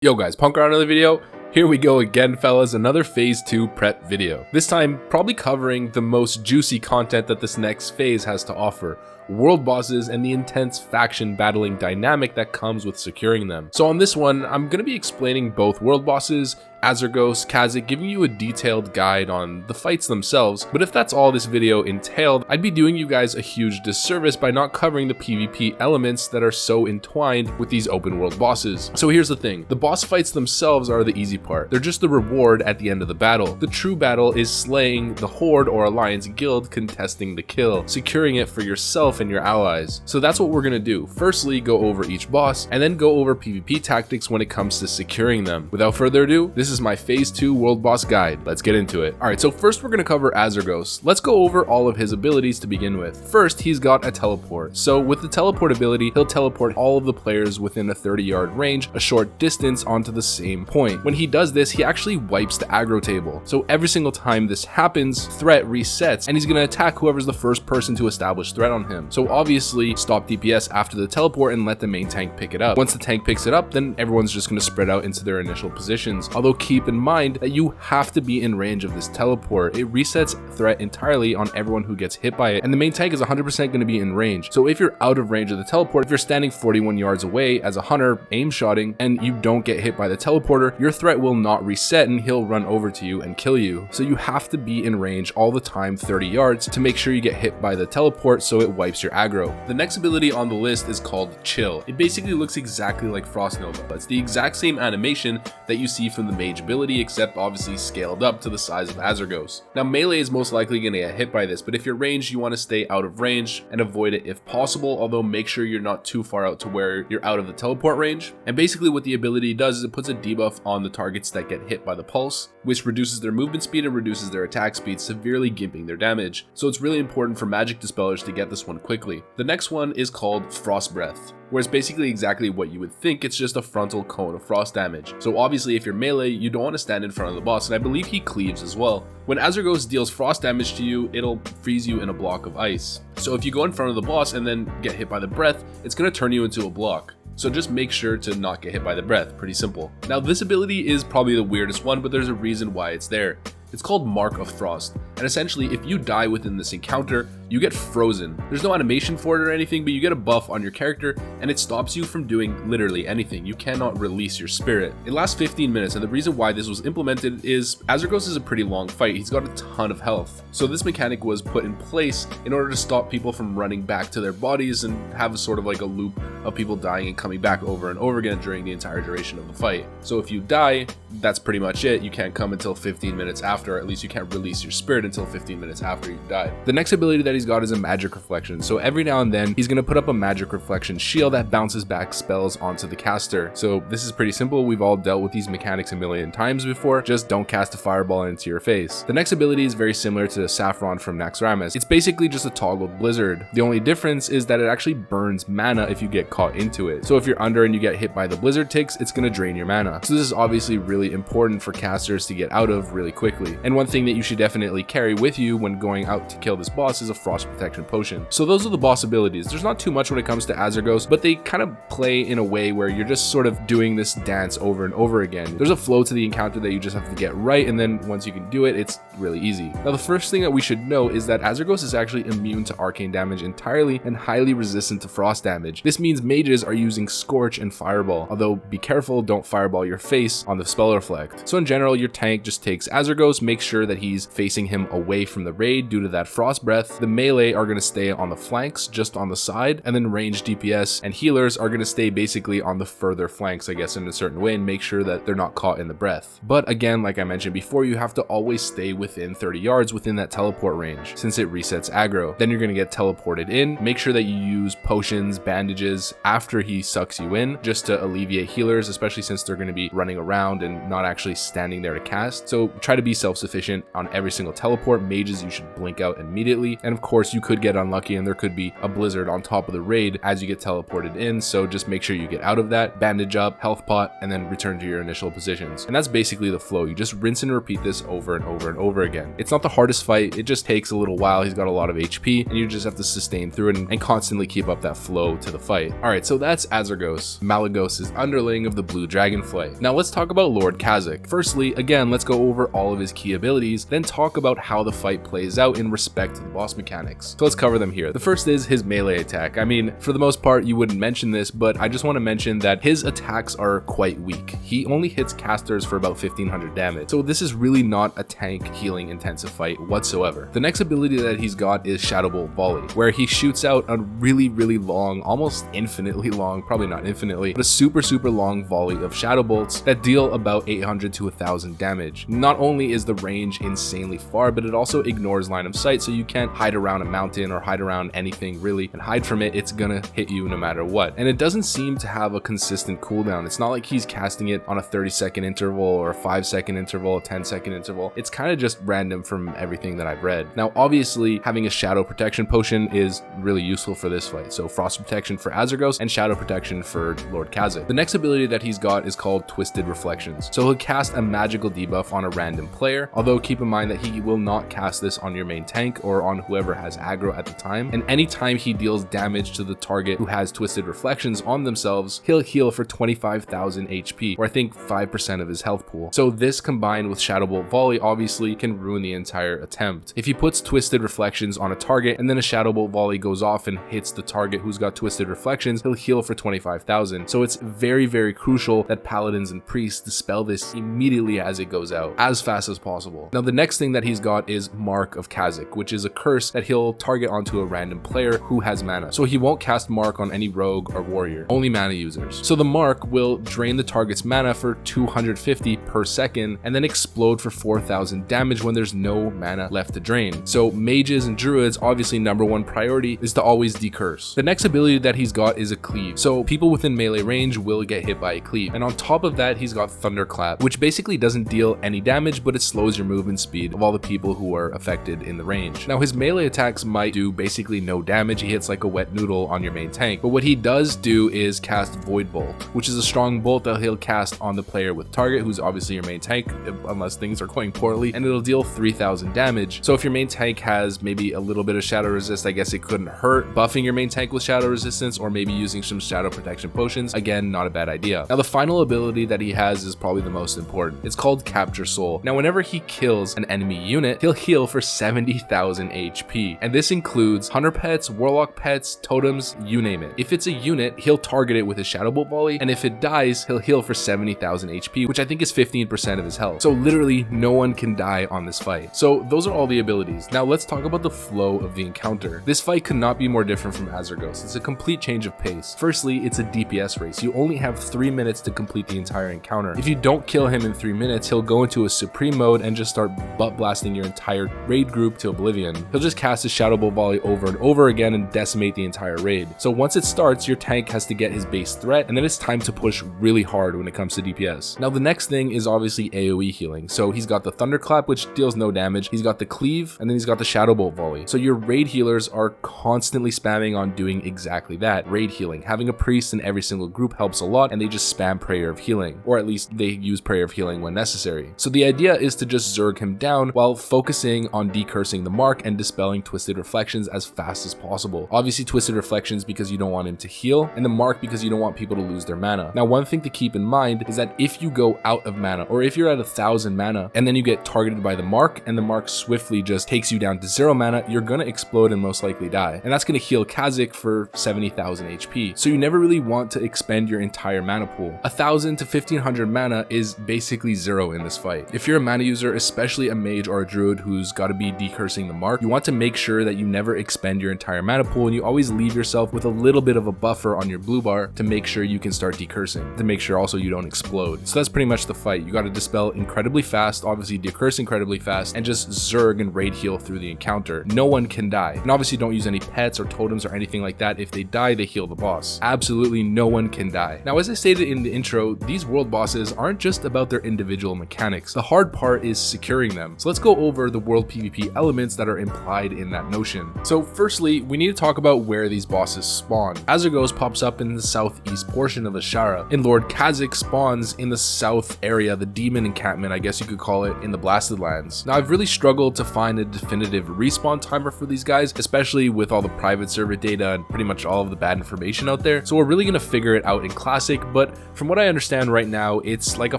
Yo guys, Punkrat another video. Here we go again, fellas, another phase 2 prep video. This time, probably covering the most juicy content that this next phase has to offer. World bosses and the intense faction battling dynamic that comes with securing them. So on this one, I'm going to be explaining both world bosses, Azuregos, Kazzak, giving you a detailed guide on the fights themselves, but if that's all this video entailed, I'd be doing you guys a huge disservice by not covering the PvP elements that are so entwined with these open world bosses. So here's the thing, the boss fights themselves are the easy part. They're just the reward at the end of the battle. The true battle is slaying the horde or alliance guild contesting the kill, securing it for yourself and your allies. So that's what we're gonna do. Firstly, go over each boss, and then go over PvP tactics when it comes to securing them. Without further ado, this is my phase 2 world boss guide. Let's get into it. Alright, so first we're gonna cover Azuregos. Let's go over all of his abilities to begin with. First, he's got a teleport. So with the teleport ability, he'll teleport all of the players within a 30-yard range, a short distance onto the same point. When he does this, he actually wipes the aggro table. So every single time this happens, threat resets, and he's gonna attack whoever's the first person to establish threat on him. So obviously, stop DPS after the teleport and let the main tank pick it up. Once the tank picks it up, then everyone's just gonna spread out into their initial positions. Although keep in mind that you have to be in range of this teleport. It resets threat entirely on everyone who gets hit by it, and the main tank is 100% going to be in range. So if you're out of range of the teleport, if you're standing 41 yards away as a hunter aim shotting and you don't get hit by the teleporter, your threat will not reset and he'll run over to you and kill you. So you have to be in range all the time 30 yards to make sure you get hit by the teleport so it wipes your aggro. The next ability on the list is called Chill. It basically looks exactly like Frost Nova, but it's the exact same animation that you see from the mage ability, except obviously scaled up to the size of Azuregos. Now melee is most likely going to get hit by this, but if you're ranged, you want to stay out of range and avoid it if possible, although make sure you're not too far out to where you're out of the teleport range. And basically what the ability does is it puts a debuff on the targets that get hit by the pulse, which reduces their movement speed and reduces their attack speed, severely gimping their damage. So it's really important for magic dispellers to get this one quickly. The next one is called Frost Breath, where it's basically exactly what you would think. It's just a frontal cone of frost damage. So obviously if you're melee, you don't want to stand in front of the boss, and I believe he cleaves as well. When Azuregos deals frost damage to you, it'll freeze you in a block of ice. So if you go in front of the boss and then get hit by the breath, it's going to turn you into a block. So just make sure to not get hit by the breath, pretty simple. Now this ability is probably the weirdest one, but there's a reason why it's there. It's called Mark of Frost, and essentially if you die within this encounter, you get frozen. There's no animation for it or anything, but you get a buff on your character and it stops you from doing literally anything. You cannot release your spirit. It lasts 15 minutes, and the reason why this was implemented is Azuregos is a pretty long fight. He's got a ton of health. So this mechanic was put in place in order to stop people from running back to their bodies and have a sort of like a loop of people dying and coming back over and over again during the entire duration of the fight. So if you die, that's pretty much it. You can't come until 15 minutes after, or at least you can't release your spirit until 15 minutes after you've died. The next ability that he's got is a magic reflection. So every now and then he's going to put up a magic reflection shield that bounces back spells onto the caster. So this is pretty simple. We've all dealt with these mechanics a million times before. Just don't cast a fireball into your face. The next ability is very similar to Saffron from Naxxramas. It's basically just a toggled blizzard. The only difference is that it actually burns mana if you get caught into it. So if you're under and you get hit by the blizzard ticks, it's going to drain your mana. So this is obviously really important for casters to get out of really quickly. And one thing that you should definitely carry with you when going out to kill this boss is a frost protection potion. So those are the boss abilities. There's not too much when it comes to Azuregos, but they kind of play in a way where you're just sort of doing this dance over and over again. There's a flow to the encounter that you just have to get right, and then once you can do it, it's really easy. Now the first thing that we should know is that Azuregos is actually immune to arcane damage entirely and highly resistant to frost damage. This means mages are using Scorch and Fireball, although be careful, don't fireball your face on the spell reflect. So in general, your tank just takes Azuregos, make sure that he's facing him away from the raid due to that frost breath. The melee are going to stay on the flanks, just on the side, and then ranged DPS and healers are going to stay basically on the further flanks, I guess, in a certain way, and make sure that they're not caught in the breath. But again, like I mentioned before, you have to always stay within 30 yards within that teleport range, since it resets aggro. Then you're going to get teleported in. Make sure that you use potions, bandages after he sucks you in, just to alleviate healers, especially since they're going to be running around and not actually standing there to cast. So try to be self-sufficient on every single teleport. Mages, you should blink out immediately, and of course you could get unlucky and there could be a blizzard on top of the raid as you get teleported in, so just make sure you get out of that, bandage up, health pot, and then return to your initial positions. And that's basically the flow. You just rinse and repeat this over and over and over over again. It's not the hardest fight, it just takes a little while. He's got a lot of HP and you just have to sustain through it and constantly keep up that flow to the fight. Alright, so that's Azuregos, Malygos' underling of the blue dragonfly. Now let's talk about Lord Kazzak. Firstly, again, let's go over all of his key abilities, then talk about how the fight plays out in respect to the boss mechanics. So let's cover them here. The first is his melee attack. I mean, for the most part, you wouldn't mention this, but I just want to mention that his attacks are quite weak. He only hits casters for about 1500 damage, so this is really not a tank healing intensive fight whatsoever. The next ability that he's got is Shadow Bolt Volley, where he shoots out a really long, almost infinitely long, probably not infinitely, but a super long volley of shadow bolts that deal about 800 to 1000 damage. Not only is the range insanely far, but it also ignores line of sight, so you can't hide around a mountain or hide around anything really and hide from it. It's gonna hit you no matter what. And it doesn't seem to have a consistent cooldown. It's not like he's casting it on a 30-second interval or a 5-second interval, a 10-second interval. It's kind of just random from everything that I've read. Now obviously having a shadow protection potion is really useful for this fight. So frost protection for Azuregos and shadow protection for Lord Kazzak. The next ability that he's got is called Twisted Reflections. So he'll cast a magical debuff on a random player, although keep in mind that he will not cast this on your main tank or on whoever has aggro at the time. And anytime he deals damage to the target who has Twisted Reflections on themselves, he'll heal for 25,000 HP, or I think 5% of his health pool. So this combined with Shadow Bolt Volley obviously can ruin the entire attempt. If he puts Twisted Reflections on a target and then a Shadow Bolt Volley goes off and hits the target who's got Twisted Reflections, he'll heal for 25,000. So it's very crucial that paladins and priests dispel this immediately as it goes out, as fast as possible. Now the next thing that he's got is Mark of Kazzak, which is a curse that he'll target onto a random player who has mana. So he won't cast Mark on any rogue or warrior, only mana users. So the Mark will drain the target's mana for 250 per second and then explode for 4,000 damage when there's no mana left to drain. So mages and druids, obviously #1 priority is to always decurse. The next ability that he's got is a cleave. So people within melee range will get hit by a cleave. And on top of that, he's got Thunderclap, which basically doesn't deal any damage, but it slows your movement speed of all the people who are affected in the range. Now his melee attacks might do basically no damage. He hits like a wet noodle on your main tank. But what he does do is cast Void Bolt, which is a strong bolt that he'll cast on the player with target, who's obviously your main tank, unless things are going poorly, and it'll deal 3,000 damage. So if your main tank has maybe a little bit of shadow resist, I guess it couldn't hurt buffing your main tank with shadow resistance, or maybe using some shadow protection potions. Again, not a bad idea. Now the final ability that he has is probably the most important. It's called Capture Soul. Now whenever he kills an enemy unit, he'll heal for 70,000 HP, and this includes hunter pets, warlock pets, totems, you name it. If it's a unit, he'll target it with his Shadow Bolt Volley, and if it dies, he'll heal for 70,000 HP, which I think is 15% of his health. So literally no one can die on this fight. So those are all the abilities. Now let's talk about the flow of the encounter. This fight could not be more different from Azuregos. It's a complete change of pace. Firstly, it's a DPS race. You only have 3 minutes to complete the entire encounter. If you don't kill him in 3 minutes, he'll go into a supreme mode and just start butt blasting your entire raid group to oblivion. He'll just cast his Shadow Bolt Volley over and over again and decimate the entire raid. So once it starts, your tank has to get his base threat, and then it's time to push really hard when it comes to DPS. Now the next thing is obviously AoE healing. So he's got the Thunderclap, which deals no damage. He's got the Cleave, and then he's got the Shadow Bolt Volley. So your raid healers are constantly spamming on doing exactly that, raid healing. Having a priest in every single group helps a lot, and they just spam Prayer of Healing, or at least they use Prayer of Healing when necessary. So the idea is to just Zerg him down while focusing on decursing the Mark and dispelling Twisted Reflections as fast as possible. Obviously Twisted Reflections because you don't want him to heal, and the Mark because you don't want people to lose their mana. Now one thing to keep in mind is that if you go out of mana, or if you're at 1,000 mana and then you get targeted by the Mark and the Mark swiftly just takes you down to 0 mana, you're gonna explode and most likely die. And that's gonna heal Kazzak for 70,000 HP. So you never really want to expend your entire mana pool. 1,000 to 1,500 mana is basically 0 in this fight. If you're a mana user, especially a mage or a druid who's gotta be decursing the Mark, you want to make sure that you never expend your entire mana pool, and you always leave yourself with a little bit of a buffer on your blue bar to make sure you can start decursing, to make sure also you don't explode. So that's pretty much the fight. You gotta dispel incredibly fast, obviously decurse incredibly fast, and just Zerg and raid heal through the encounter. No one can die. And obviously don't use any pets or totems or anything like that. If they die, they heal the boss. Absolutely no one can die. Now, as I stated in the intro, these world bosses aren't just about their individual mechanics. The hard part is securing them. So let's go over the world PvP elements that are implied in that notion. So firstly, we need to talk about where these bosses spawn. Azuregos pops up in the southeast portion of Ashara, and Lord Kazzak spawns in the south area, the demon encampment, I guess you could call it, in the Blasted Blasted Lands. Now, I've really struggled to find a definitive respawn timer for these guys, especially with all the private server data and pretty much all of the bad information out there. So we're really going to figure it out in Classic, but from what I understand right now, it's like a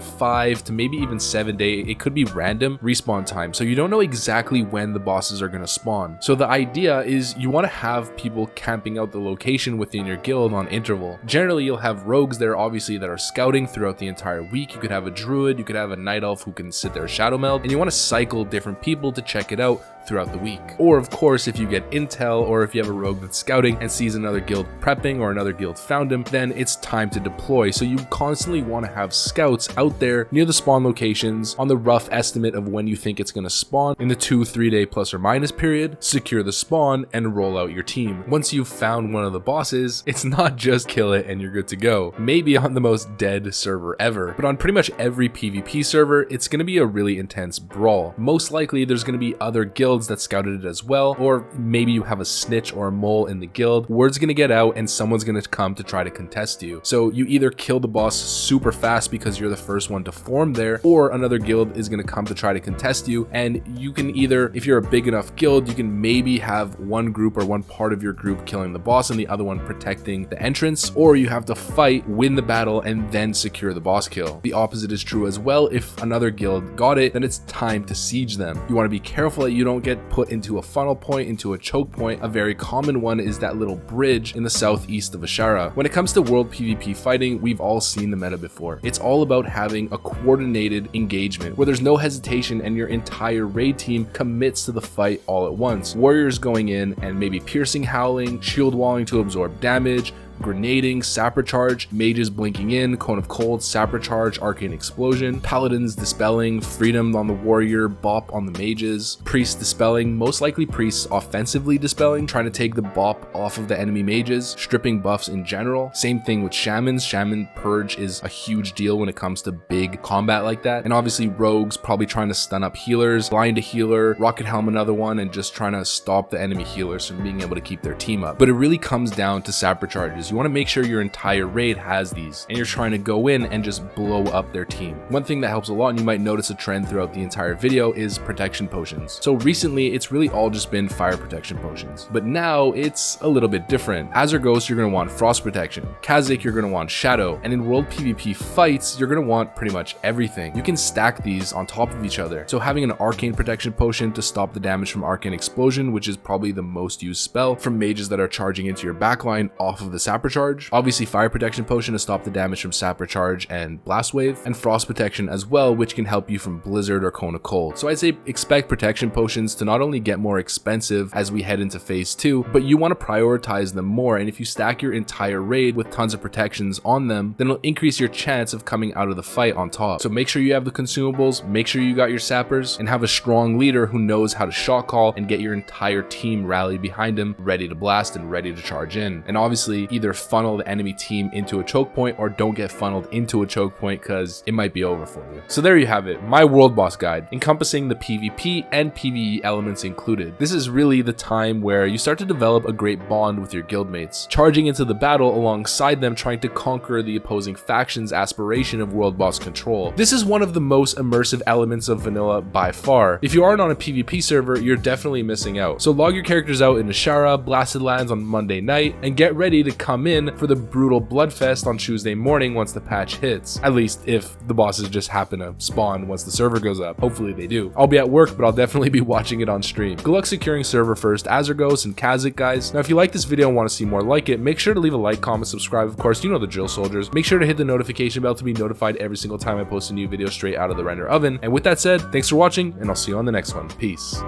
5 to maybe even 7 day, it could be random respawn time. So you don't know exactly when the bosses are going to spawn. So the idea is you want to have people camping out the location within your guild on interval. Generally, you'll have rogues there, obviously, that are scouting throughout the entire week. You could have a druid, you could have a night elf who can sit there shadow meld, and you want to cycle different people to check it out throughout the week. Or of course, if you get intel, or if you have a rogue that's scouting and sees another guild prepping or another guild found him, then it's time to deploy. So you constantly want to have scouts out there near the spawn locations on the rough estimate of when you think it's going to spawn in the 2-3 day plus or minus period, secure the spawn, and roll out your team. Once you've found one of the bosses, it's not just kill it and you're good to go. Maybe on the most dead server ever, but on pretty much every PvP server, it's going to be a really intense brawl. Most likely there's going to be other guilds that scouted it as well, or maybe you have a snitch or a mole in the guild. Word's gonna get out and someone's gonna come to try to contest you. So you either kill the boss super fast because you're the first one to form there, or another guild is gonna come to try to contest you, and you can either, if you're a big enough guild, you can maybe have one group or one part of your group killing the boss and the other one protecting the entrance, or you have to fight, win the battle, and then secure the boss kill. The opposite is true as well. If another guild got it, then it's time to siege them. You want to be careful that you don't get put into a funnel point, into a choke point. A very common one is that little bridge in the southeast of Ashara. When it comes to world PvP fighting, we've all seen the meta before. It's all about having a coordinated engagement where there's no hesitation and your entire raid team commits to the fight all at once. Warriors going in and maybe piercing, howling, shield walling to absorb damage, grenading, sapper charge, mages blinking in, cone of cold, sapper charge, arcane explosion, paladins dispelling, freedom on the warrior, bop on the mages, priests dispelling, most likely priests offensively dispelling, trying to take the bop off of the enemy mages, stripping buffs in general. Same thing with shamans. Shaman purge is a huge deal when it comes to big combat like that. And obviously rogues probably trying to stun up healers, blind a healer, rocket helm another one, and just trying to stop the enemy healers from being able to keep their team up. But it really comes down to sapper charges. You want to make sure your entire raid has these, and you're trying to go in and just blow up their team. One thing that helps a lot, and you might notice a trend throughout the entire video, is protection potions. So recently, it's really all just been fire protection potions, but now it's a little bit different. Azuregos, you're going to want frost protection. Kazzak, you're going to want shadow, and in world PvP fights, you're going to want pretty much everything. You can stack these on top of each other. So having an arcane protection potion to stop the damage from arcane explosion, which is probably the most used spell from mages that are charging into your backline off of the sapper charge. Obviously fire protection potion to stop the damage from sapper charge and blast wave, and frost protection as well, which can help you from blizzard or cone of cold. So I'd say expect protection potions to not only get more expensive as we head into phase 2, but you want to prioritize them more. And if you stack your entire raid with tons of protections on them, then it'll increase your chance of coming out of the fight on top. So make sure you have the consumables, make sure you got your sappers, and have a strong leader who knows how to shot call and get your entire team rallied behind him, ready to blast and ready to charge in. And obviously either funnel the enemy team into a choke point, or don't get funneled into a choke point because it might be over for you. So there you have it, my world boss guide, encompassing the PvP and PvE elements included. This is really the time where you start to develop a great bond with your guildmates, charging into the battle alongside them, trying to conquer the opposing faction's aspiration of world boss control. This is one of the most immersive elements of vanilla by far. If you aren't on a PvP server, you're definitely missing out. So log your characters out in Ashara, Blasted Lands on Monday night, and get ready to come in for the brutal bloodfest on Tuesday morning once the patch hits. At least if the bosses just happen to spawn once the server goes up. Hopefully they do. I'll be at work, but I'll definitely be watching it on stream. Good luck securing server first, Azuregos and Kazzak, guys. Now if you like this video and want to see more like it, make sure to leave a like, comment, subscribe. Of course, you know the drill, soldiers. Make sure to hit the notification bell to be notified every single time I post a new video straight out of the render oven. And with that said, thanks for watching, and I'll see you on the next one. Peace.